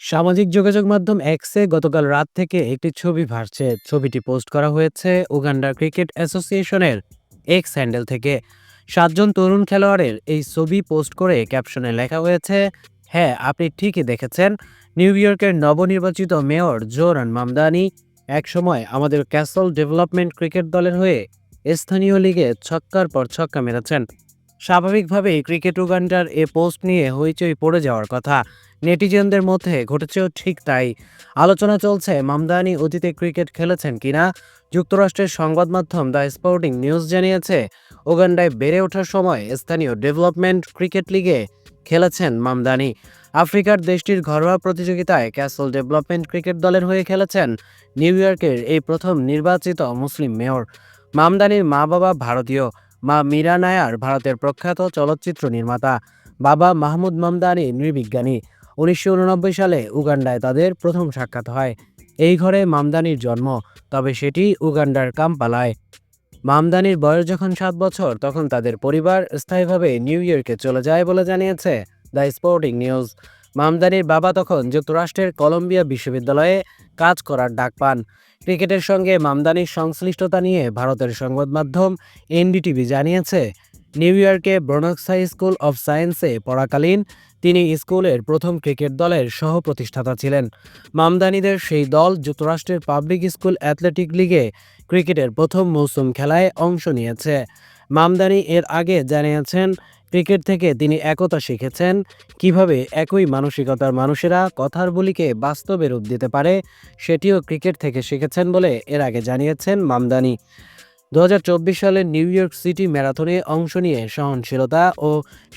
সামাজিক যোগাযোগ মাধ্যম এক্সে গতকাল রাত থেকে একটি ছবি ভাসছে। ছবিটি পোস্ট করা হয়েছে উগান্ডা ক্রিকেট অ্যাসোসিয়েশনের এক্স হ্যান্ডেল থেকে। 7 জন তরুণ খেলোয়াড়ের এই ছবি পোস্ট করে ক্যাপশনে লেখা হয়েছে, হ্যাঁ আপনি ঠিকই দেখেছেন, নিউ ইয়র্কের নবনির্বাচিত মেয়র জোরান মামদানি একসময় আমাদের ক্যাসল ডেভেলপমেন্ট ক্রিকেট দলের হয়ে স্থানীয় লিগে ছক্কার পর ছক্কা মেরেছেন। স্বাভাবিকভাবেই ক্রিকেট উগান্ডার এ পোস্ট নিয়ে হইচই পড়ে যাওয়ার কথা। নেটিজেনদের মধ্যে ঘটেছেও ঠিক তাই। আলোচনা চলছে মামদানি অতীতে ক্রিকেট খেলেছেন কিনা। যুক্তরাষ্ট্রের সংবাদ মাধ্যম দ্য স্পোর্টিং নিউজ জানিয়েছে, উগান্ডায় বেড়ে ওঠার সময় স্থানীয় ডেভেলপমেন্ট ক্রিকেট লিগে খেলেছেন মামদানি। আফ্রিকার দেশটির ঘরোয়া প্রতিযোগিতায় ক্যাসল ডেভেলপমেন্ট ক্রিকেট দলের হয়ে খেলেছেন নিউ ইয়র্কের এই প্রথম নির্বাচিত মুসলিম মেয়র। মামদানির মা বাবা ভারতীয়। মা মীরা নায়ার ভারতের প্রখ্যাত চলচ্চিত্র নির্মাতা। বাবা মাহমুদ মামদানি নৃবিজ্ঞানী। 1989 সালে উগান্ডায় তাদের প্রথম সাক্ষাৎ হয়। এই ঘরে মামদানির জন্ম, তবে সেটি উগান্ডার কাম্পালায়। মামদানির বয়স যখন 7 বছর, তখন তাদের পরিবার স্থায়ীভাবে নিউ ইয়র্কে চলে যায় বলে জানিয়েছে দ্য স্পোর্টিং নিউজ। মামদানির বাবা তখন যুক্তরাষ্ট্রের কলম্বিয়া বিশ্ববিদ্যালয়ে কাজ করার ডাক পান। ক্রিকেটের সঙ্গে মামদানির সংশ্লিষ্টতা নিয়ে ভারতের সংবাদ মাধ্যম এনডিটিভি জানিয়েছে, নিউ ইয়র্কে ব্রোনক্স হাই স্কুল অফ সায়েন্সে পড়াকালীন তিনি স্কুলের প্রথম ক্রিকেট দলের সহ প্রতিষ্ঠাতা ছিলেন। মামদানিদের সেই দল যুক্তরাষ্ট্রের পাবলিক স্কুল অ্যাথলেটিক লিগে ক্রিকেটের প্রথম মৌসুম খেলায় অংশ নিয়েছে। মামদানি এর আগে জানিয়েছেন, ক্রিকেট থেকে তিনি একতা শিখেছেন, কিভাবে একই মানসিকতার মানুষেরা কথার বলিকে বাস্তবে রূপ দিতে পারে, সেটিও ক্রিকেট থেকে শিখেছেন বলে এর আগে জানিয়েছেন মামদানি। 2024 সালের নিউ ইয়র্ক সিটি ম্যারাথনে অংশ নিয়ে সহনশীলতা ও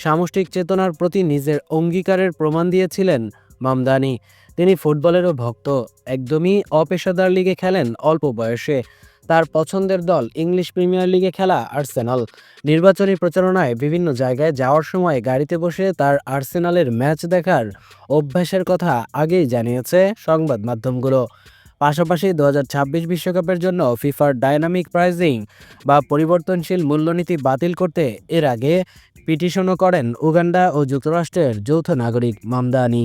সামষ্টিক চেতনার প্রতি নিজের অঙ্গীকারের প্রমাণ দিয়েছিলেন মামদানি। তিনি ফুটবলেরও ভক্ত। একদমই অপেশাদার লিগে খেলেন অল্প বয়সে। তার পছন্দের দল ইংলিশ প্রিমিয়ার লিগে খেলা আর্সেনাল। নির্বাচনী প্রচারণায় বিভিন্ন জায়গায় যাওয়ার সময় গাড়িতে বসে তার আর্সেনালের ম্যাচ দেখার অভ্যাসের কথা আগেই জানিয়েছে সংবাদ মাধ্যমগুলো। পাশাপাশি 2026 বিশ্বকাপের জন্য ফিফার ডায়নামিক প্রাইজিং বা পরিবর্তনশীল মূল্যনীতি বাতিল করতে এর আগে পিটিশনও করেন উগান্ডা ও যুক্তরাষ্ট্রের যৌথ নাগরিক মামদানি।